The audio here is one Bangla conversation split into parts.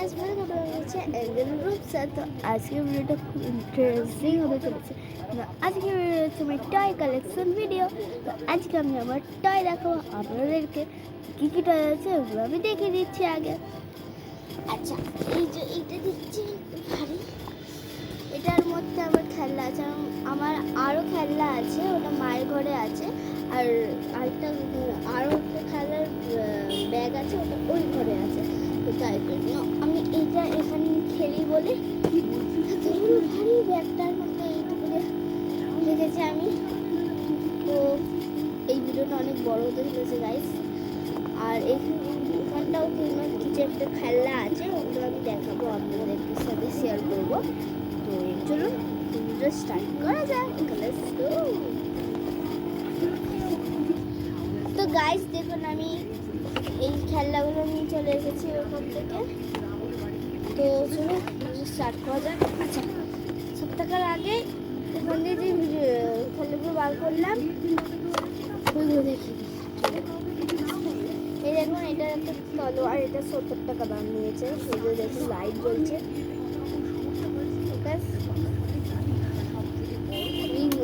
গাইস, ওয়েলকাম ব্যাক হচ্ছে এঙ্গেল রূপসা। তো আজকের ভিডিওটা খুব ইন্টারেস্টিং হতে চলেছে। তো আজকে ভিডিও হচ্ছে আমার টয় কালেকশন ভিডিও। তো আজকে আমি আমার টয় দেখাবো আপনাদেরকে। কী কী টয় আছে ওগুলো আমি দেখিয়ে দিচ্ছি আগে। আচ্ছা, এই যে এইটা দিচ্ছি ভারী, এটার মধ্যে আমার খেলনা আছে। আমার আরও খেলনা আছে, ওটা মায়ের ঘরে আছে। আর আরেকটা আরও একটা খেলার ব্যাগ আছে, ওটা ওই ঘরে আছে। তো তাই জন্য আমি এইটা এখানে খেলি বলে এতগুলো ভারী ব্যাগটার মধ্যে এইটুকু রেখেছি আমি। তো এই ভিডিওটা অনেক বড় হতে চলেছে গাইস। আর এখানটাও কিছু একটা খেলনা আছে, ওগুলো আমি দেখাবো, আপনাদের সাথে শেয়ার করবো। তো চলুন ভিডিওটা স্টার্ট করা যাক। Let's go. তো গাইস দেখুন, আমি এই খেলনাগুলো নিয়ে চলে এসেছি ওখান থেকে। তো চলুন স্টার্ট করা যাক। আচ্ছা, সব টাকার আগে ওখান থেকে যে খেলনাগুলো বার করলাম ওইগুলো দেখি। এই দেখুন, এটা একটা তলোয়ার, এটা 70 টাকা দাম নিয়েছে। এই যে দেখুন লাইট জ্বলছে,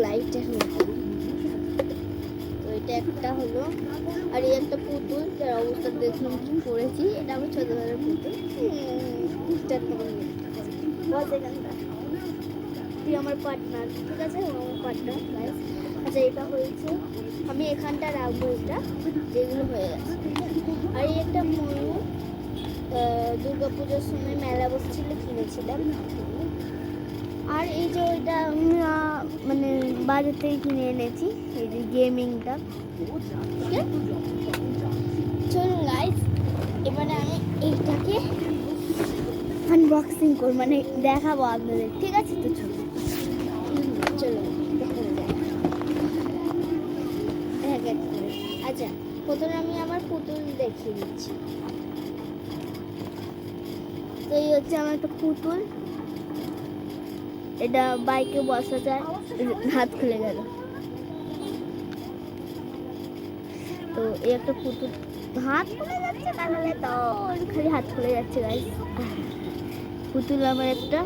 লাইটটা হলো। তো এটা একটা হলো। আর এই একটা পুতুল, যার অবস্থা দেখলাম কি করেছি। এটা আমার ছোটবেলার পুতুল। তুই আমার পার্টনার, ঠিক আছে? আমার পার্টনার গাইস। আচ্ছা, এটা হয়েছে, আমি এখানটা রাখবো এটা, যেগুলো হয়ে গেছে। আর এই একটা ময়ূর, দুর্গাপুজোর সময় মেলা বসছিল, কিনেছিলাম। আর এই যে ওইটা মানে বাজার থেকে কিনে এনেছি, এই যে গেমিংটা। চলুন গাইস, এবারে আমি এইটাকে আনবক্সিং করব, মানে দেখাবো আপনাদের, ঠিক আছে? তো চলুন দেখানো যায় এক এক করে। আচ্ছা, প্রথমে আমি আমার পুতুল দেখিয়ে দিচ্ছি। তো এই হচ্ছে আমার একটা পুতুল, এটা বাইকে বসা যায়। হাত খুলে গেল। তো এই একটা পুতুল, হাত খুলে যাচ্ছে, তাহলে তো খালি হাত খুলে যাচ্ছে গাইস। পুতুল আমার একটা,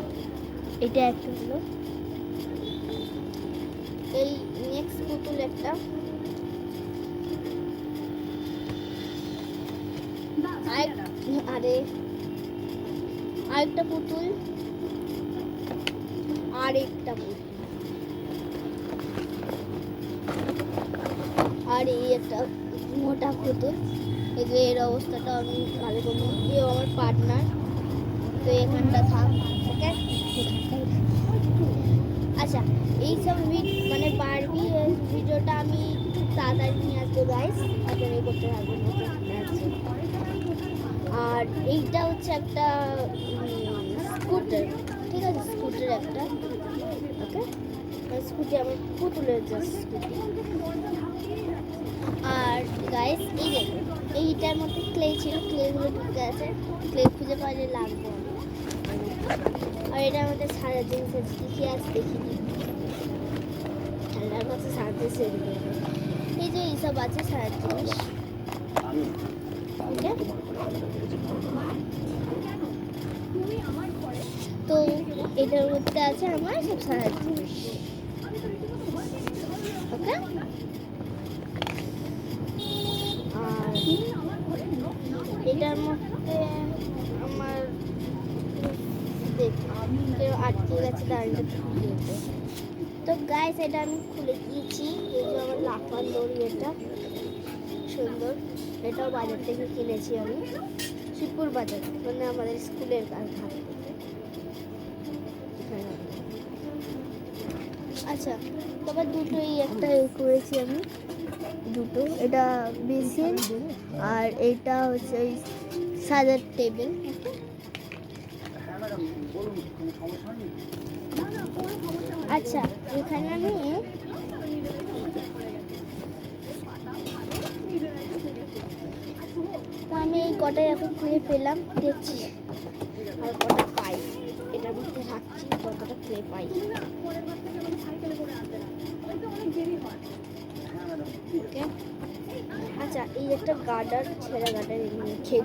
এটা একটা হলো। এই নেক্সট পুতুল একটা, আরেকটা পুতুল, আরেকটা পুতুল, আর এই একটা মোটা পুতুল। এই যে এর অবস্থাটা আমি ভালো করবো, এও আমার পার্টনার। তো এখানটা থাক, ওকে? আচ্ছা, এইসব মানে বারবি ভিডিওটা আমি খুব তাড়াতাড়ি নিয়ে আসবো গাইস, আপনারা করতে থাকবেন। আর এইটা হচ্ছে একটা স্কুটার, ঠিক আছে? স্কুটার একটা, ওকে? স্কুটি আমার পুতুলের যে স্কুটি। আর গাইস এই দেখুন, এইটার মধ্যে ক্লে ছিল, ক্লেগুলো ঢুকে আছে, ক্লে খুঁজে পাওয়া লাগবে। আর এটার মধ্যে সারা জিনিস আছে, কী কী আছে দেখি। ঠান্ডার কাছে সারতে সেগুলো, এই যে এইসব আছে সারা জিনিস, ওকে? তো এটার মধ্যে আছে আমার সব সারা জিনিস, ওকে? আর এটার মধ্যে আমার কেউ আটকে গেছে, দাঁড়িয়ে দিয়েছে। তো গাইস, এটা আমি খুলে দিয়েছি। এই যে আমার লাফান দড়ি, এটা সুন্দর, এটাও বাজার থেকে কিনেছি আমি, শিবপুর বাজার, মানে আমাদের স্কুলের ঘাট থেকে। আচ্ছা, তবে দুটোই একটা করেছি আমি, দুটো। এটা বেসিন, আর এটা হচ্ছে ওই সাজার টেবিল। আচ্ছা, এখানে আমি এই কটাই এখন খুঁজে পেলাম, দেখছি আর কটা পাই। এটার মধ্যে রাখছি, কতটা ক্লে পাই। ওকে, আচ্ছা, এই একটা গার্ডার, ছেঁড়া গার্ডার, খেয়ে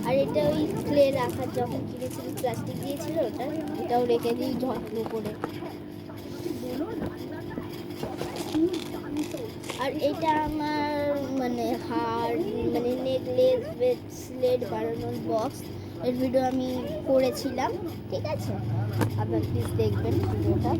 আর এটা ওই ক্লে রাখার যখন কিনেছিল প্লাস্টিক দিয়েছিল এটাও রেখে দিই যত্ন করে। আর এটা আমার মানে হার মানে নেকলেস ব্রেসলেট বানানোর বক্স, এর ভিডিও আমি করেছিলাম, ঠিক আছে, আপনারা প্লিজ দেখবেন ভিডিওটা।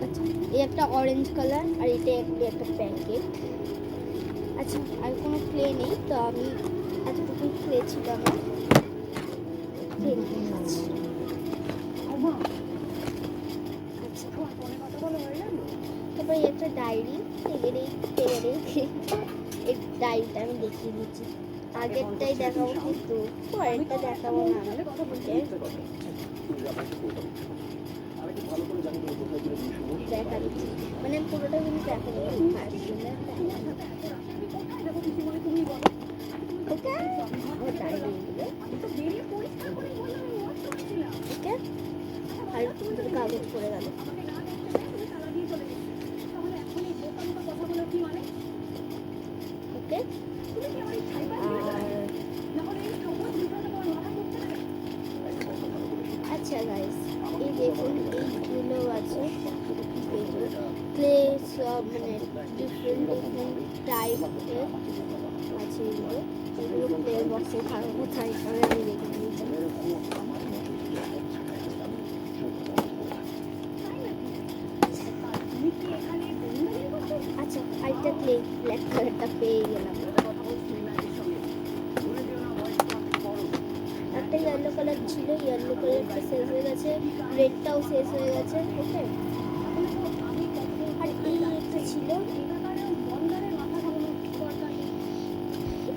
আচ্ছা, এই একটা অরেঞ্জ কালার আর এটা একটা প্যাকেট। আচ্ছা, আর কোনো ক্লে নেই, তো আমি এতটুকু ক্লে ছিল আমার। তারপরে একটা ডায়েরি, এই ডায়েরিটা আমি দেখিয়ে দিচ্ছি। আগেরটাই দেখাবো কিন্তু পরেরটা দেখাবো না আমি। দেখা দিচ্ছি মানে পুরোটা কিন্তু দেখা যাবে। আর কাগজ পড়ে গেল। ওকে, আচ্ছা গাইস, এই দেখুন এইগুলো আছে ক্লে, সব মানে ডিফারেন্ট টাইপের আছে এগুলো ক্লে বক্সে থাকার কোথায় আমি রেখে দিয়েছি। আচ্ছা, আরেকটা ক্লে ব্ল্যাক কালারটা পেয়ে গেলাম। একটা ইয়েলো কালার ছিল, ইয়েলো কালারটা শেষ হয়ে গেছে, রেডটাও শেষ হয়ে গেছে। ওকে, আর এই একটা ছিল,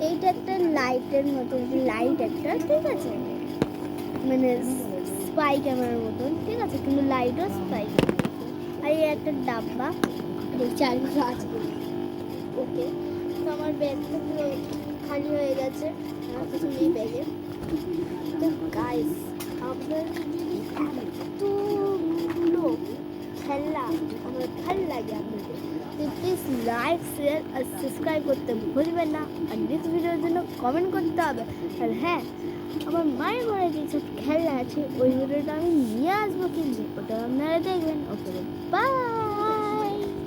এইটা একটা লাইটের মতন, লাইট একটা, ঠিক আছে, মানে স্পাই ক্যামেরার মতন, ঠিক আছে, কিন্তু লাইটও স্পাই। আর এই একটা ডাব্বা, চারগুলো আছে। ওকে, তো আমার ব্যাগটা পুরো খালি হয়ে গেছে, আমার কিছু নেই ব্যাগে। তো গাইস, আপনার এতগুলো খেলনা আমার ভালো লাগে আপনাদের, তো প্লিজ লাইক শেয়ার আর সাবস্ক্রাইব করতে ভুলবেন না। আর নেক্সট ভিডিওর জন্য কমেন্ট করতে হবে। আর হ্যাঁ, আমার মায়ের ঘরে যেসব খেলনা আছে ওই ভিডিওটা আমি নিয়ে আসবো, কিন্তু ওটা আপনারা দেখবেন। ওকে, বাই।